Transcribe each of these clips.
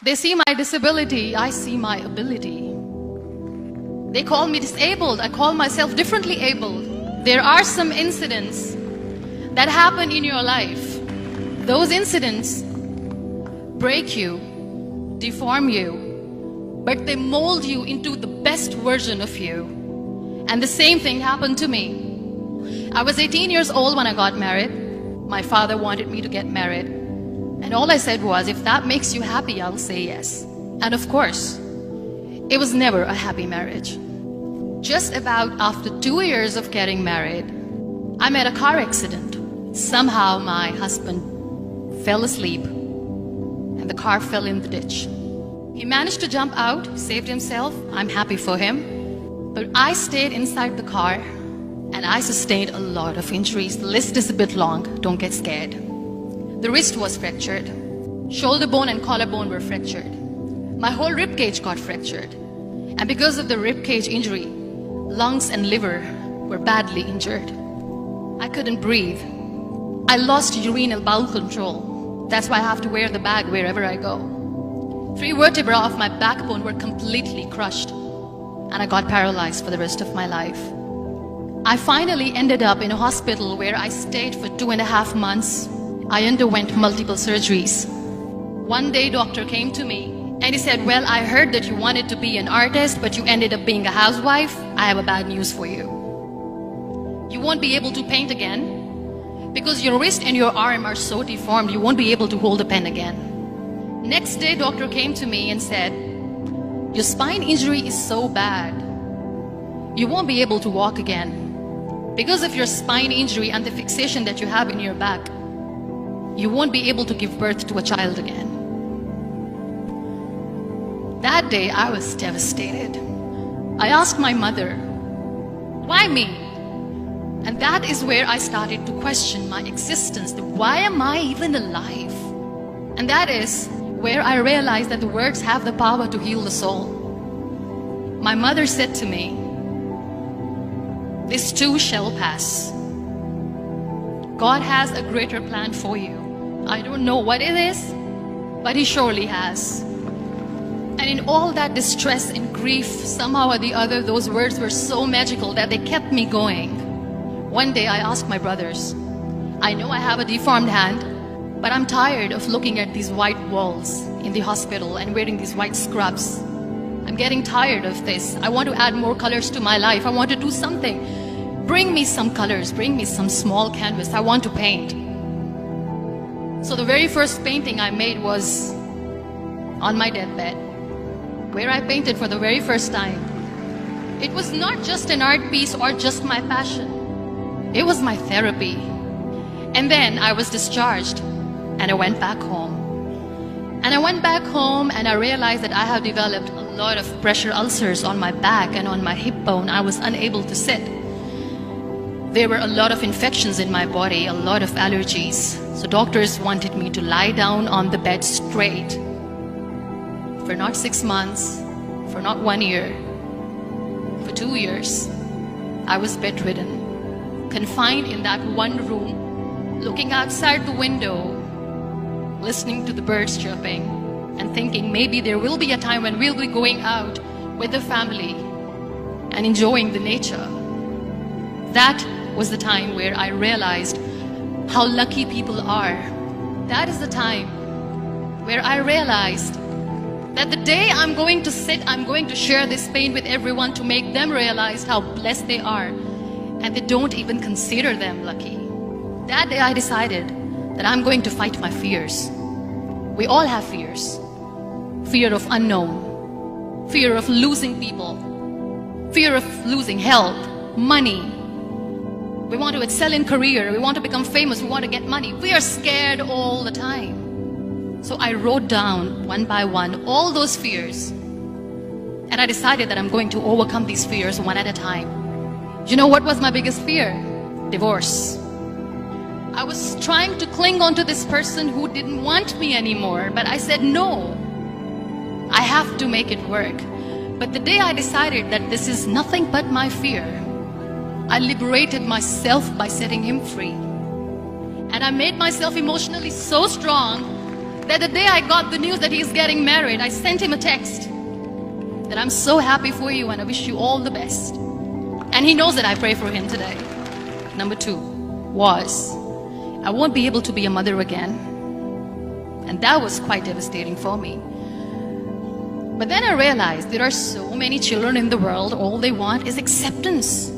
They see my disability, I see my ability. They call me disabled, I call myself differently abled. There are some incidents that happen in your life. Those incidents break you, deform you, but they mold you into the best version of you. And the same thing happened to me. I was 18 years old when I got married. My father wanted me to get married. And all I said was, if that makes you happy, I'll say yes. And of course, it was never a happy marriage. Just about after 2 years of getting married, I met a car accident. Somehow my husband fell asleep and the car fell in the ditch. He managed to jump out, saved himself. I'm happy for him. But I stayed inside the car and I sustained a lot of injuries. The list is a bit long, don't get scared. The wrist was fractured. Shoulder bone and collarbone were fractured. My whole rib cage got fractured. And because of the rib cage injury, lungs and liver were badly injured. I couldn't breathe. I lost urinary bowel control. That's why I have to wear the bag wherever I go. 3 vertebrae of my backbone were completely crushed. And I got paralyzed for the rest of my life. I finally ended up in a hospital where I stayed for 2.5 months. I underwent multiple surgeries. One day, doctor came to me and he said, well, I heard that you wanted to be an artist, but you ended up being a housewife. I have a bad news for you. You won't be able to paint again because your wrist and your arm are so deformed, you won't be able to hold a pen again. Next day, doctor came to me and said, your spine injury is so bad, you won't be able to walk again. Because of your spine injury and the fixation that you have in your back, you won't be able to give birth to a child again. That day, I was devastated. I asked my mother, why me? And that is where I started to question my existence. Why am I even alive? And that is where I realized that the words have the power to heal the soul. My mother said to me, this too shall pass. God has a greater plan for you. I don't know what it is, but He surely has. And in all that distress and grief, somehow or the other, those words were so magical that they kept me going. One day I asked my brothers, I know I have a deformed hand, but I'm tired of looking at these white walls in the hospital and wearing these white scrubs. I'm getting tired of this. I want to add more colors to my life. I want to do something. Bring me some colors, bring me some small canvas. I want to paint. So the very first painting I made was on my deathbed, where I painted for the very first time. It was not just an art piece or just my passion. It was my therapy. And then I was discharged and I went back home. And I went back home and I realized that I have developed a lot of pressure ulcers on my back and on my hip bone. I was unable to sit. There were a lot of infections in my body, a lot of allergies. So doctors wanted me to lie down on the bed straight for not 6 months, for not 1 year, for 2 years. I was bedridden, confined in that one room, looking outside the window, listening to the birds chirping, and thinking maybe there will be a time when we'll be going out with the family and enjoying the nature. That was the time where I realized how lucky people are. That is the time where I realized that the day I'm going to sit, I'm going to share this pain with everyone to make them realize how blessed they are, and they don't even consider them lucky. That day I decided that I'm going to fight my fears. We all have fears. Fear of unknown, fear of losing people, fear of losing health, money. We want to excel in career, we want to become famous, we want to get money. We are scared all the time. So I wrote down one by one all those fears. And I decided that I'm going to overcome these fears one at a time. You know what was my biggest fear? Divorce. I was trying to cling on to this person who didn't want me anymore, but I said no. I have to make it work. But the day I decided that this is nothing but my fear, I liberated myself by setting him free. And I made myself emotionally so strong that the day I got the news that he's getting married, I sent him a text that I'm so happy for you and I wish you all the best. And he knows that I pray for him today. Number 2 was, I won't be able to be a mother again. And that was quite devastating for me. But then I realized there are so many children in the world, all they want is acceptance.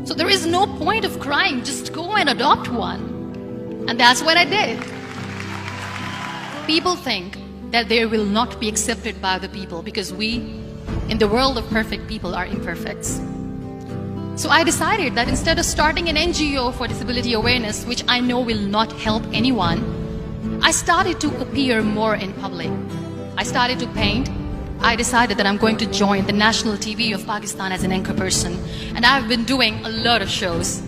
So there is no point of crying, just go and adopt one. And that's what I did. People think that they will not be accepted by the people because we, in the world of perfect people, are imperfects. So I decided that instead of starting an NGO for disability awareness, which I know will not help anyone, I started to appear more in public. I started to paint. I decided that I'm going to join the national TV of Pakistan as an anchor person. And I've been doing a lot of shows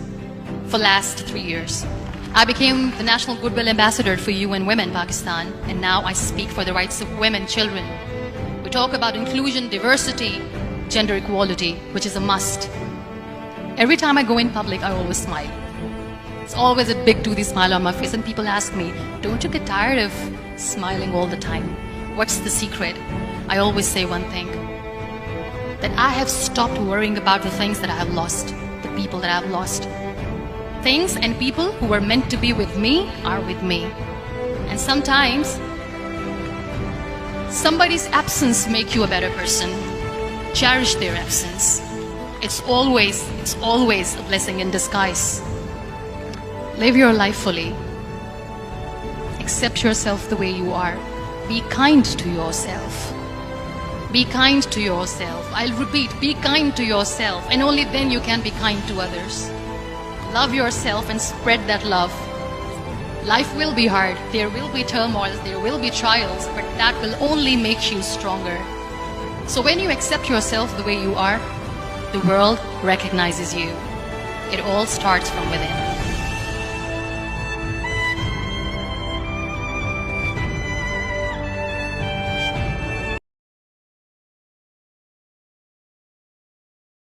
for the last 3 years. I became the National Goodwill Ambassador for UN Women Pakistan, and now I speak for the rights of women, children. We talk about inclusion, diversity, gender equality, which is a must. Every time I go in public, I always smile. It's always a big toothy smile on my face, and people ask me, don't you get tired of smiling all the time? What's the secret? I always say one thing, that I have stopped worrying about the things that I have lost, the people that I have lost. Things and people who were meant to be with me are with me. And sometimes, somebody's absence makes you a better person. Cherish their absence. It's always a blessing in disguise. Live your life fully. Accept yourself the way you are. Be kind to yourself. Be kind to yourself. I'll repeat, be kind to yourself, and only then you can be kind to others. Love yourself and spread that love. Life will be hard. There will be turmoils, there will be trials, but that will only make you stronger. So when you accept yourself the way you are, the world recognizes you. It all starts from within.